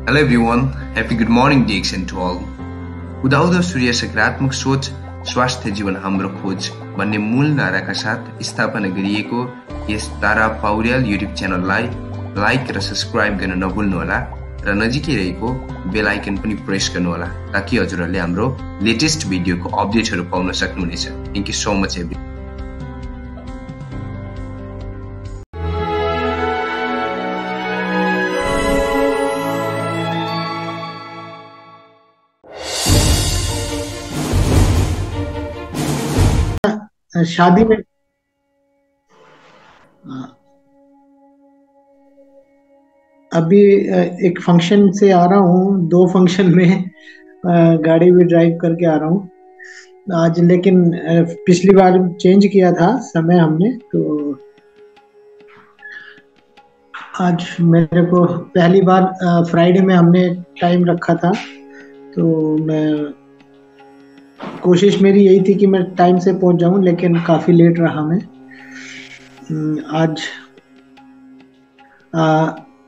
Hello everyone, happy good morning DXN to all. उदाउँदो सूर्य सकारात्मक सोच स्वास्थ्य जीवन हाम्रो खोज भन्ने मूल नाराका साथ स्थापना गरिएको यस तारा पौड्याल युट्युब च्यानललाई लाइक र सब्स्क्राइब गर्न नभुल्नुहोला र नजिकै रहेको बेल आइकन पनि प्रेस गर्नुहोला ताकि हजुरहरूले हाम्रो लेटेस्ट भिडियोको अपडेटहरू पाउन सक्नुहुनेछ। Thank you so much every शादी में अभी एक फंक्शन से आ रहा हूँ, 2 फंक्शन में गाड़ी भी ड्राइव करके आ रहा हूँ आज, लेकिन पिछली बार चेंज किया था समय हमने, तो आज मेरे को पहली बार फ्राइडे में हमने टाइम रखा था, तो मैं कोशिश मेरी यही थी कि मैं टाइम से पहुंच जाऊं, लेकिन काफ़ी लेट रहा मैं आज।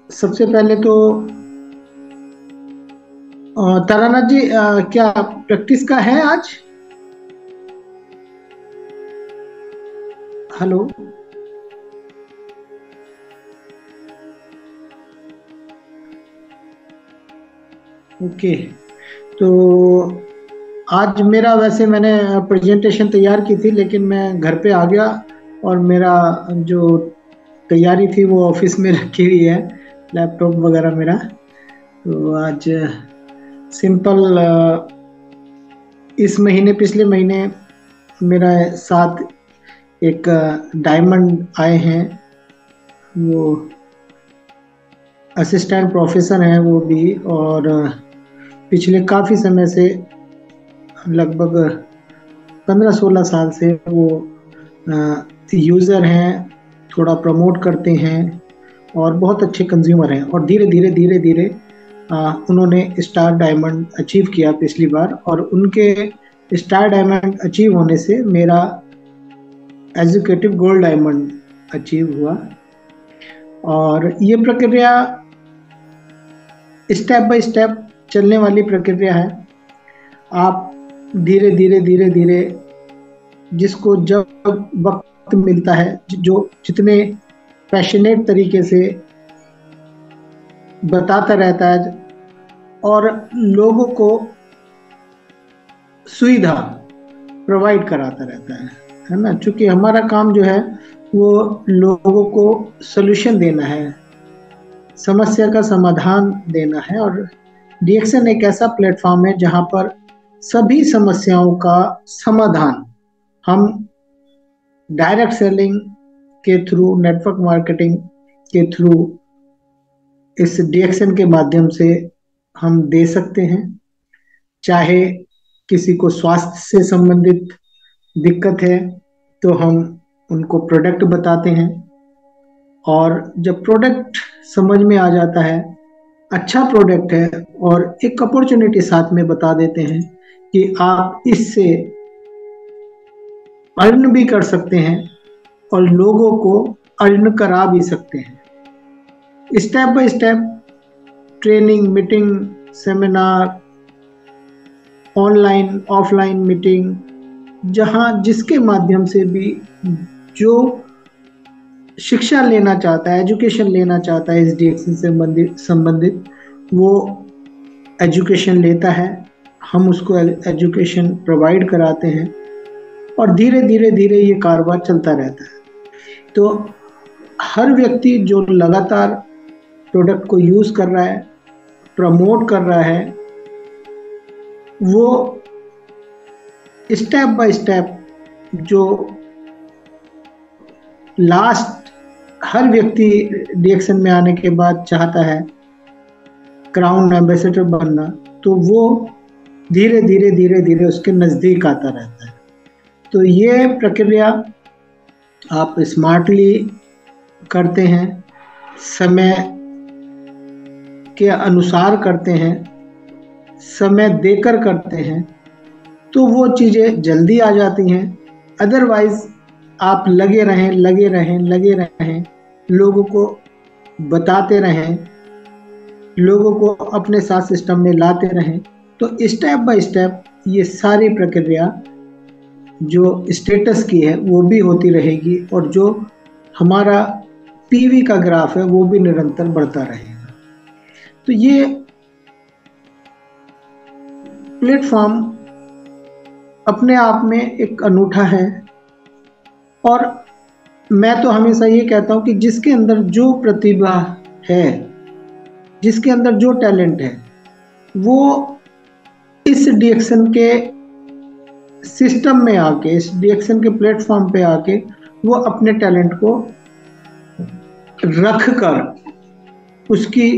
सबसे पहले तो तारानाथ जी, क्या प्रैक्टिस का है आज? Hello, okay. तो आज मेरा, वैसे मैंने प्रेजेंटेशन तैयार की थी, लेकिन मैं घर पे आ गया और मेरा जो तैयारी थी वो ऑफिस में रखी हुई है, लैपटॉप वगैरह मेरा। तो आज सिंपल, इस महीने, पिछले महीने मेरा साथ एक डायमंड आए हैं, वो असिस्टेंट प्रोफेसर हैं वो भी, और पिछले काफ़ी समय से, लगभग 15-16 साल से वो यूज़र हैं, थोड़ा प्रमोट करते हैं और बहुत अच्छे कंज्यूमर हैं। और धीरे धीरे उन्होंने स्टार डायमंड अचीव किया पिछली बार, और उनके स्टार डायमंड अचीव होने से मेरा एजुकेटिव गोल्ड डायमंड अचीव हुआ। और ये प्रक्रिया स्टेप बाय स्टेप चलने वाली प्रक्रिया है। आप धीरे धीरे जिसको जब वक्त मिलता है, जो जितने पैशनेट तरीके से बताता रहता है और लोगों को सुविधा प्रोवाइड कराता रहता है ना। चूंकि हमारा काम जो है वो लोगों को सॉल्यूशन देना है, समस्या का समाधान देना है, और डीएक्सन एक ऐसा प्लेटफॉर्म है जहां पर सभी समस्याओं का समाधान हम डायरेक्ट सेलिंग के थ्रू, नेटवर्क मार्केटिंग के थ्रू, इस डीएक्सन के माध्यम से हम दे सकते हैं। चाहे किसी को स्वास्थ्य से संबंधित दिक्कत है तो हम उनको प्रोडक्ट बताते हैं, और जब प्रोडक्ट समझ में आ जाता है, अच्छा प्रोडक्ट है, और एक अपॉर्चुनिटी साथ में बता देते हैं कि आप इससे अर्न भी कर सकते हैं और लोगों को अर्न करा भी सकते हैं। Step by step training, meeting, seminar, online offline meeting, जहां जिसके माध्यम से भी जो शिक्षा लेना चाहता है, एजुकेशन लेना चाहता है, इस डीएक्सन से संबंधित वो एजुकेशन लेता है। हम उसको एजुकेशन प्रोवाइड कराते हैं, और धीरे धीरे ये कारोबार चलता रहता है। तो हर व्यक्ति जो लगातार प्रोडक्ट को यूज़ कर रहा है, प्रमोट कर रहा है, वो स्टेप बाय स्टेप, जो लास्ट, हर व्यक्ति डीएक्सन में आने के बाद चाहता है क्राउन एम्बेसडर बनना, तो वो धीरे धीरे उसके नज़दीक आता रहता है। तो ये प्रक्रिया आप स्मार्टली करते हैं, समय के अनुसार करते हैं, समय देकर करते हैं, तो वो चीज़ें जल्दी आ जाती हैं। अदरवाइज आप लगे रहें, लोगों को बताते रहें, लोगों को अपने साथ सिस्टम में लाते रहें, तो स्टेप बाय स्टेप ये सारी प्रक्रिया जो स्टेटस की है वो भी होती रहेगी, और जो हमारा पीवी का ग्राफ है वो भी निरंतर बढ़ता रहेगा। तो ये प्लेटफॉर्म अपने आप में एक अनूठा है, और मैं तो हमेशा ये कहता हूँ कि जिसके अंदर जो प्रतिभा है, जिसके अंदर जो टैलेंट है, वो इस डीएक्शन के सिस्टम में आके, इस डीएक्शन के प्लेटफॉर्म पे आके वो अपने टैलेंट को रख कर उसकी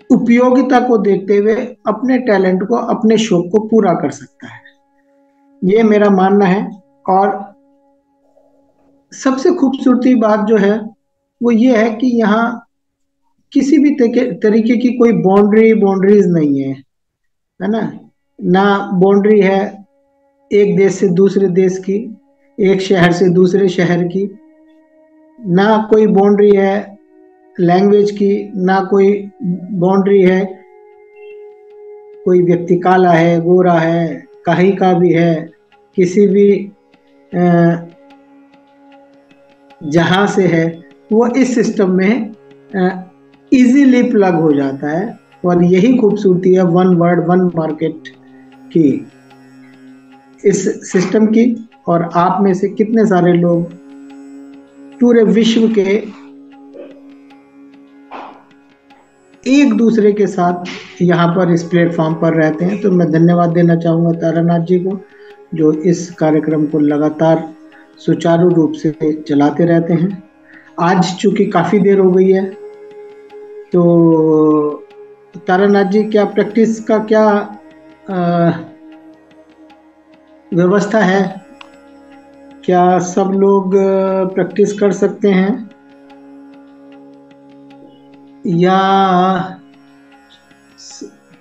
उपयोगिता को देखते हुए अपने टैलेंट को, अपने शौक को पूरा कर सकता है। ये मेरा मानना है। और सबसे खूबसूरती बात जो है वो ये है कि यहाँ किसी भी तरीके की कोई बाउंड्रीज नहीं है ना। ना बाउंड्री है एक देश से दूसरे देश की, एक शहर से दूसरे शहर की, ना कोई बाउंड्री है लैंग्वेज की, ना कोई बाउंड्री है कोई व्यक्ति काला है, गोरा है, कहीं का भी है, किसी भी जहां से है, वो इस सिस्टम में इजीली प्लग हो जाता है। और यही खूबसूरती है वन वर्ल्ड वन मार्केट की, इस सिस्टम की। और आप में से कितने सारे लोग पूरे विश्व के एक दूसरे के साथ यहाँ पर इस प्लेटफॉर्म पर रहते हैं। तो मैं धन्यवाद देना चाहूँगा तारानाथ जी को, जो इस कार्यक्रम को लगातार सुचारू रूप से चलाते रहते हैं। आज चूंकि काफ़ी देर हो गई है, तो तारानाथ जी क्या प्रैक्टिस का क्या व्यवस्था है? क्या सब लोग प्रैक्टिस कर सकते हैं, या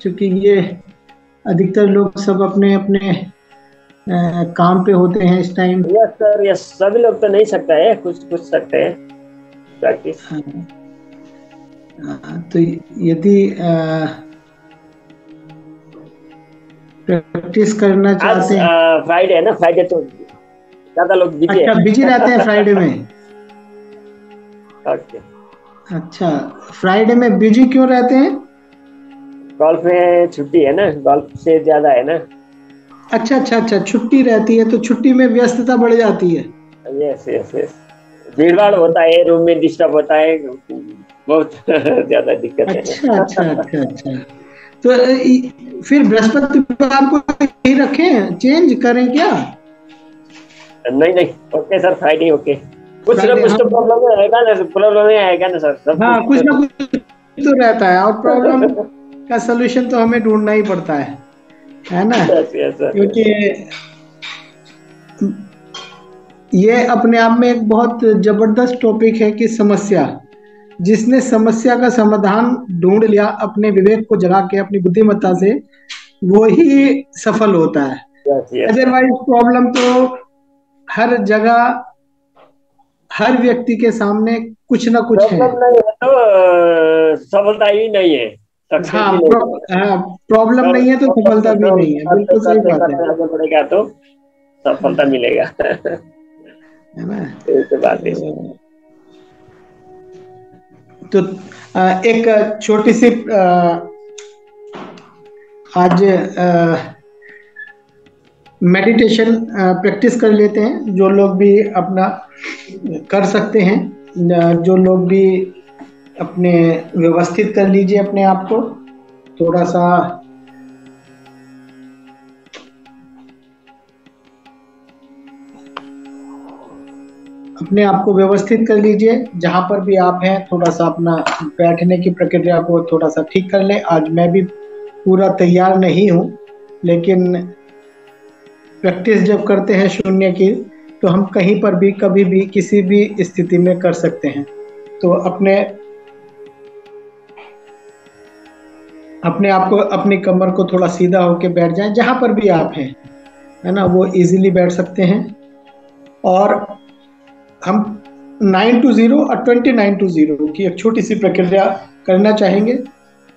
चूंकि ये अधिकतर लोग सब अपने अपने काम पे होते हैं इस टाइम? यस सर, यस, सभी लोग तो नहीं सकता है, कुछ सकते हैं प्रैक्टिस। तो यदि प्रैक्टिस करना चाहते हैं, फ्राइडे है ना, फ्राइडे तो ज्यादा लोग बिजी अच्छा बिजी रहते हैं फ्राइडे में। ओके, अच्छा, फ्राइडे में बिजी क्यों रहते हैं? गोल्फ में छुट्टी है ना, गोल्फ से ज्यादा है ना। अच्छा, छुट्टी रहती है तो छुट्टी में व्यस्तता बढ़ जाती है। यस यस यस, भीड़ भाड़ होता है, रूम में डिस्टर्ब होता है, बहुत ज्यादा दिक्कत है। अच्छा। तो फिर बृहस्पतिवार को ही रखें, चेंज करें क्या? नहीं, ओके सर, फ्राइडे ओके। कुछ ना कुछ तो प्रॉब्लम आएगा ना सर। हाँ, कुछ ना कुछ तो रहता है, और प्रॉब्लम का सलूशन तो हमें ढूंढना ही पड़ता है ना। क्योंकि ये अपने आप में एक बहुत जबरदस्त टॉपिक है कि समस्या, जिसने समस्या का समाधान ढूंढ लिया अपने विवेक को जगा के, अपनी बुद्धिमत्ता से, वो ही सफल होता है। अदरवाइज प्रॉब्लम तो हर जगह, हर व्यक्ति के सामने कुछ ना कुछ है। नहीं है तो सफलता ही नहीं है। हाँ, प्रॉब्लम नहीं है तो सफलता भी नहीं है। बिल्कुल सही बात है। आगे बढ़ेगा तो सफलता मिलेगा, है ना। बात है। तो एक छोटी सी आज मेडिटेशन प्रैक्टिस कर लेते हैं, जो लोग भी अपना कर सकते हैं, जो लोग भी अपने व्यवस्थित कर लीजिए अपने आप को, थोड़ा सा अपने आप को व्यवस्थित कर लीजिए। जहां पर भी आप हैं, थोड़ा सा अपना बैठने की प्रक्रिया को थोड़ा सा ठीक कर लें। आज मैं भी पूरा तैयार नहीं हूं, लेकिन प्रैक्टिस जब करते हैं शून्य की, तो हम कहीं पर भी, कभी भी, किसी भी स्थिति में कर सकते हैं। तो अपने आप को, अपनी कमर को थोड़ा सीधा होके बैठ जाएं, जहां पर भी आप हैं, है ना, वो इजीली बैठ सकते हैं। और हम 9 to 0 और 29 to 0 की एक छोटी सी प्रक्रिया करना चाहेंगे।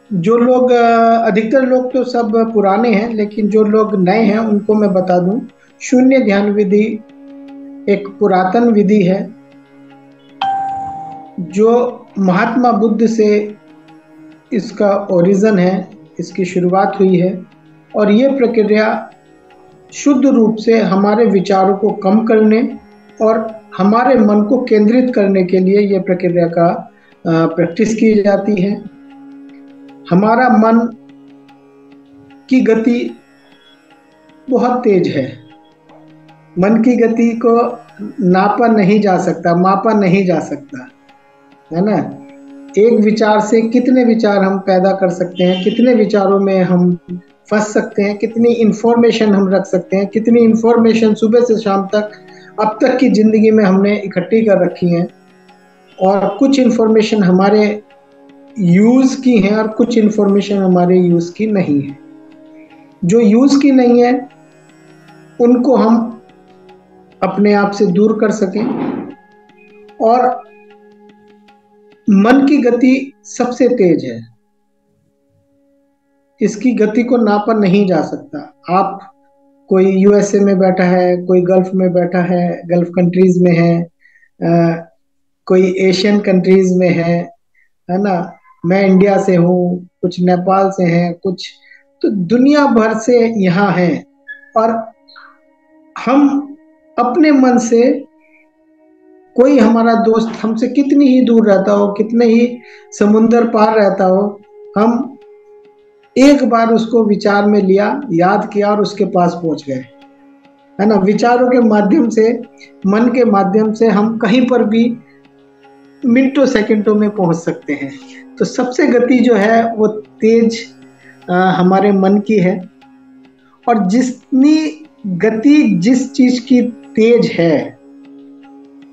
जो लोग अधिकतर लोग तो सब पुराने हैं, लेकिन जो लोग नए हैं उनको मैं बता दूं, शून्य ध्यान विधि एक पुरातन विधि है जो महात्मा बुद्ध से इसका ओरिजिन है, इसकी शुरुआत हुई है। और ये प्रक्रिया शुद्ध रूप से हमारे विचारों को कम करने और हमारे मन को केंद्रित करने के लिए ये प्रक्रिया का प्रैक्टिस की जाती है। हमारा मन की गति बहुत तेज है। मन की गति को नापा नहीं जा सकता, मापा नहीं जा सकता, है ना। एक विचार से कितने विचार हम पैदा कर सकते हैं, कितने विचारों में हम फंस सकते हैं, कितनी इंफॉर्मेशन हम रख सकते हैं, कितनी इंफॉर्मेशन सुबह से शाम तक अब तक की जिंदगी में हमने इकट्ठी कर रखी है। और कुछ इंफॉर्मेशन हमारे यूज की है और कुछ इंफॉर्मेशन हमारे यूज की नहीं है। जो यूज की नहीं है उनको हम अपने आप से दूर कर सकें। और मन की गति सबसे तेज है, इसकी गति को नापा नहीं जा सकता। आप कोई यूएसए में बैठा है, कोई गल्फ में बैठा है, गल्फ कंट्रीज में है, कोई एशियन कंट्रीज में है ना। मैं इंडिया से हूँ, कुछ नेपाल से हैं, कुछ तो दुनिया भर से यहाँ हैं। और हम अपने मन से, कोई हमारा दोस्त हमसे कितनी ही दूर रहता हो, कितने ही समुंदर पार रहता हो, हम एक बार उसको विचार में लिया, याद किया और उसके पास पहुंच गए, है ना। विचारों के माध्यम से, मन के माध्यम से हम कहीं पर भी मिनटों सेकंडों में पहुंच सकते हैं। तो सबसे गति जो है वो तेज हमारे मन की है। और जितनी गति जिस चीज की तेज है,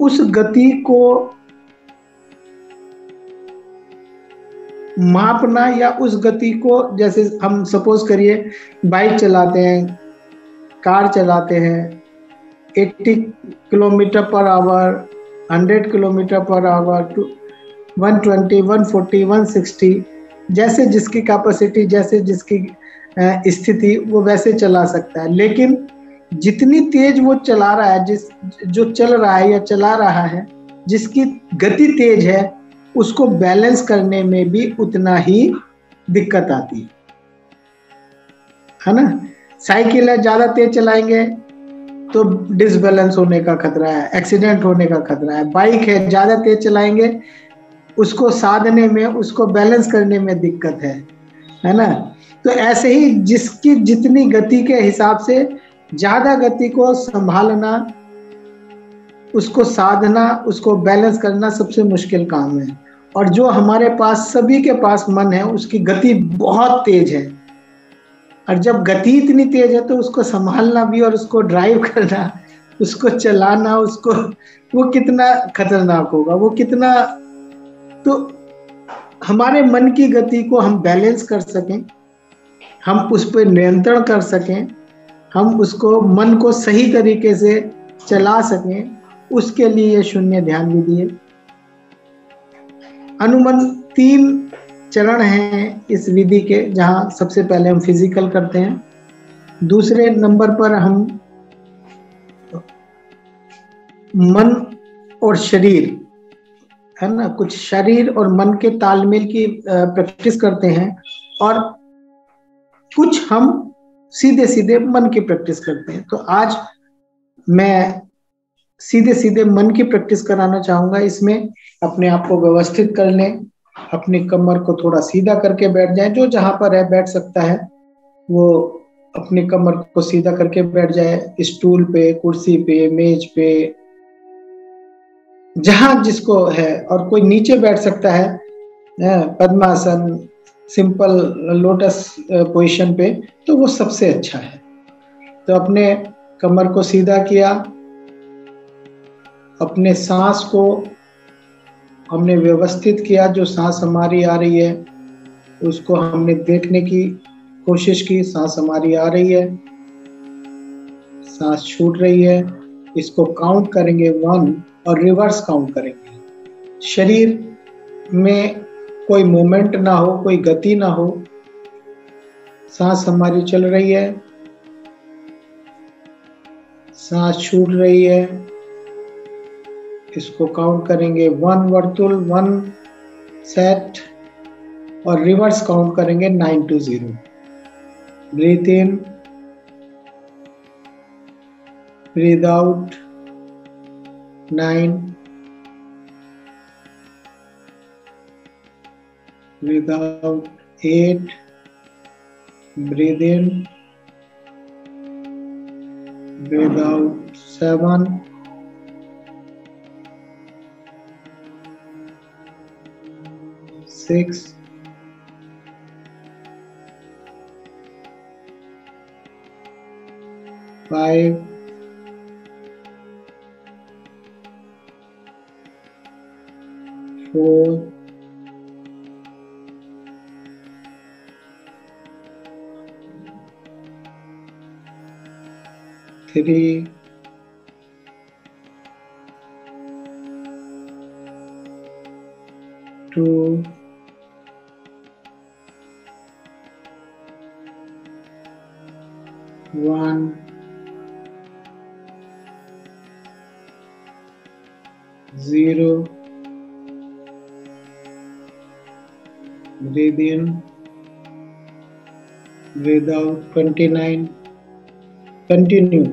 उस गति को मापना या उस गति को, जैसे हम सपोज करिए बाइक चलाते हैं, कार चलाते हैं, 80 kilometre per hour, 100 kilometre per hour, 120, 140, 160, जैसे जिसकी कैपेसिटी, जैसे जिसकी स्थिति, वो वैसे चला सकता है। लेकिन जितनी तेज वो चला रहा है, जो चल रहा है या चला रहा है, जिसकी गति तेज है, उसको बैलेंस करने में भी उतना ही दिक्कत आती है ना। साइकिल है, ज्यादा तेज चलाएंगे तो डिसबैलेंस होने का खतरा है, एक्सीडेंट होने का खतरा है। बाइक है, ज्यादा तेज चलाएंगे, उसको साधने में, उसको बैलेंस करने में दिक्कत है ना। तो ऐसे ही जिसकी जितनी गति के हिसाब से ज्यादा गति को संभालना, उसको साधना, उसको बैलेंस करना सबसे मुश्किल काम है। और जो हमारे पास, सभी के पास मन है, उसकी गति बहुत तेज है। और जब गति इतनी तेज है तो उसको संभालना भी और उसको ड्राइव करना, उसको चलाना, उसको, वो कितना खतरनाक होगा, वो कितना। तो हमारे मन की गति को हम बैलेंस कर सकें, हम उस पर नियंत्रण कर सकें, हम उसको, मन को सही तरीके से चला सकें, उसके लिए ये शून्य ध्यान विधि है। अनुमन 3 चरण हैं इस विधि के, जहां सबसे पहले हम फिजिकल करते हैं, दूसरे नंबर पर हम मन और शरीर, है ना, कुछ शरीर और मन के तालमेल की प्रैक्टिस करते हैं, और कुछ हम सीधे सीधे मन की प्रैक्टिस करते हैं। तो आज मैं सीधे सीधे मन की प्रैक्टिस कराना चाहूंगा। इसमें अपने आप को व्यवस्थित कर लें, अपनी कमर को थोड़ा सीधा करके बैठ जाएं। जो जहां पर है बैठ सकता है, वो अपनी कमर को सीधा करके बैठ जाए, स्टूल पे, कुर्सी पे, मेज पे, जहां जिसको है। और कोई नीचे बैठ सकता है, पद्मासन, सिंपल लोटस पोजीशन पे, तो वो सबसे अच्छा है। तो अपने कमर को सीधा किया, अपने सांस को हमने व्यवस्थित किया, जो सांस हमारी आ रही है उसको हमने देखने की कोशिश की, सांस हमारी आ रही है, सांस छूट रही है, इसको काउंट करेंगे 1 और रिवर्स काउंट करेंगे। शरीर में कोई मूवमेंट ना हो, कोई गति ना हो, सांस हमारी चल रही है, सांस छूट रही है। इसको काउंट करेंगे 1 वर्तुल 1 सेट और रिवर्स काउंट करेंगे 9 to 0। Breathe in, breathe out 9, breathe out 8, breathe in, breathe out 7, 6, 5, 4, 3, 2, 1, 0। Breathe in, breathe out 29. Continue.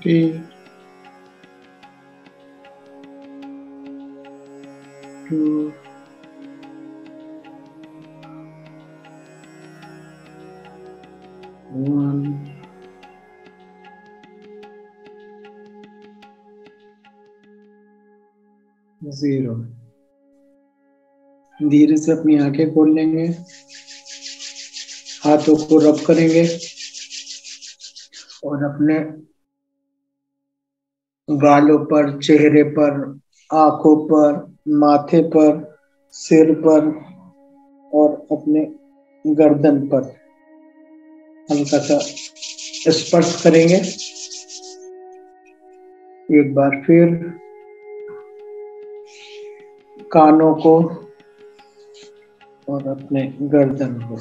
Three, 2, 1, 0। धीरे से अपनी आंखें खोल लेंगे, हाथों को रब करेंगे और अपने गालों पर, चेहरे पर, आंखों पर, माथे पर, सिर पर और अपने गर्दन पर हल्का सा स्पर्श करेंगे। एक बार फिर कानों को और अपने गर्दन को।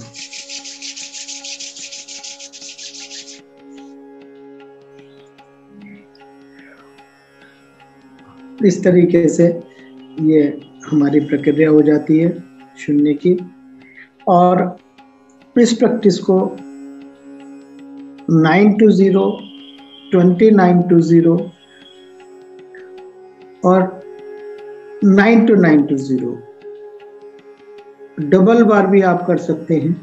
इस तरीके से ये हमारी प्रक्रिया हो जाती है शून्य की। और इस प्रैक्टिस को 9 to 0, 29 to 0 और 9 to 9 to 0 डबल बार भी आप कर सकते हैं।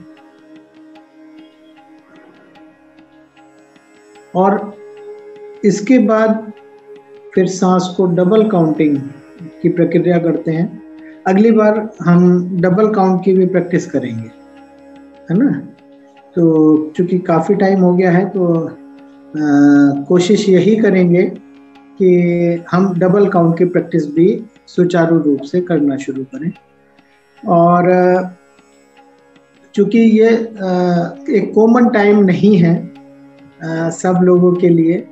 और इसके बाद फिर सांस को डबल काउंटिंग की प्रक्रिया करते हैं। अगली बार हम डबल काउंट की भी प्रैक्टिस करेंगे, है ना। तो चूंकि काफ़ी टाइम हो गया है तो कोशिश यही करेंगे कि हम डबल काउंट की प्रैक्टिस भी सुचारू रूप से करना शुरू करें। और चूंकि ये एक कॉमन टाइम नहीं है सब लोगों के लिए,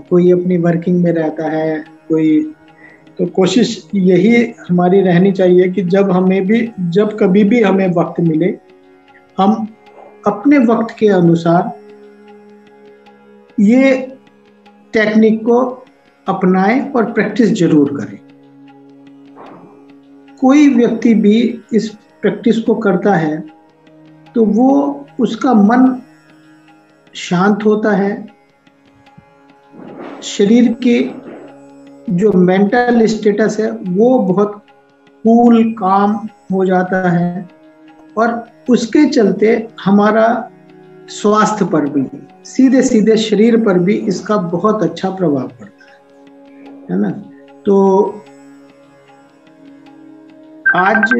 कोई अपनी वर्किंग में रहता है, कोई, तो कोशिश यही हमारी रहनी चाहिए कि जब कभी भी हमें वक्त मिले, हम अपने वक्त के अनुसार ये टेक्निक को अपनाएं और प्रैक्टिस जरूर करें। कोई व्यक्ति भी इस प्रैक्टिस को करता है तो वो उसका मन शांत होता है, शरीर के जो मेंटल स्टेटस है वो बहुत कूल काम हो जाता है, और उसके चलते हमारा स्वास्थ्य पर भी, सीधे सीधे शरीर पर भी इसका बहुत अच्छा प्रभाव पड़ता है ना। तो आज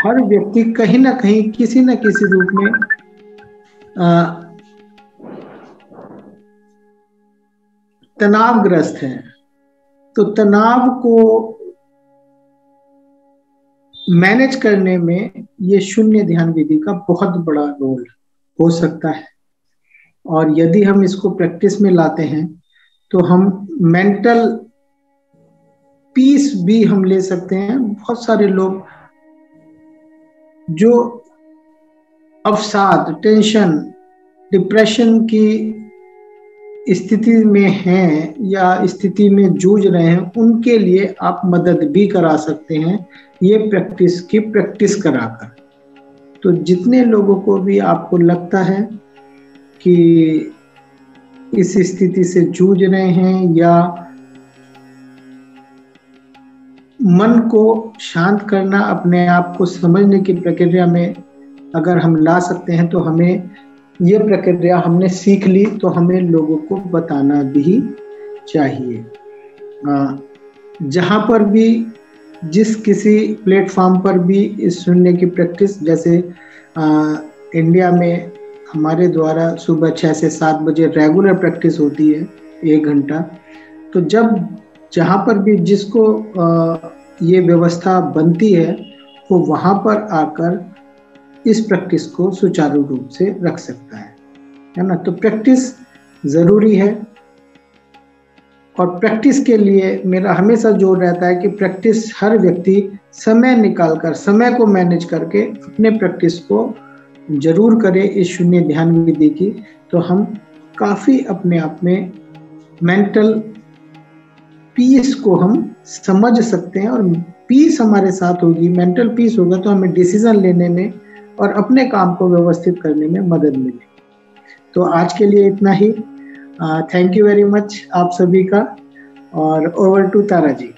हर व्यक्ति कहीं ना कहीं किसी न किसी रूप में तनावग्रस्त है। तो तनाव को मैनेज करने में ये शून्य ध्यान विधि का बहुत बड़ा रोल हो सकता है। और यदि हम इसको प्रैक्टिस में लाते हैं तो हम मेंटल पीस भी हम ले सकते हैं। बहुत सारे लोग जो अवसाद, टेंशन, डिप्रेशन की स्थिति में हैं या स्थिति में जूझ रहे हैं, उनके लिए आप मदद भी करा सकते हैं ये प्रैक्टिस की प्रैक्टिस कराकर। तो जितने लोगों को भी आपको लगता है कि इस स्थिति से जूझ रहे हैं या मन को शांत करना, अपने आप को समझने की प्रक्रिया में अगर हम ला सकते हैं तो हमें ये प्रक्रिया हमने सीख ली तो हमें लोगों को बताना भी चाहिए। जहाँ पर भी, जिस किसी प्लेटफॉर्म पर भी इस शून्य की प्रैक्टिस, जैसे इंडिया में हमारे द्वारा सुबह 6 से 7 बजे रेगुलर प्रैक्टिस होती है 1 घंटा। तो जहाँ पर भी जिसको ये व्यवस्था बनती है वो वहाँ पर आकर इस प्रैक्टिस को सुचारू रूप से रख सकता है ना। तो प्रैक्टिस ज़रूरी है, और प्रैक्टिस के लिए मेरा हमेशा जोर रहता है कि प्रैक्टिस हर व्यक्ति समय निकालकर, समय को मैनेज करके अपने प्रैक्टिस को जरूर करे इस शून्य ध्यान विधि की। तो हम काफ़ी अपने आप में मेंटल पीस को हम समझ सकते हैं, और पीस हमारे साथ होगी, मेंटल पीस होगा तो हमें डिसीजन लेने में और अपने काम को व्यवस्थित करने में मदद मिलेगी। तो आज के लिए इतना ही। थैंक यू वेरी मच आप सभी का, और ओवर टू तारा जी।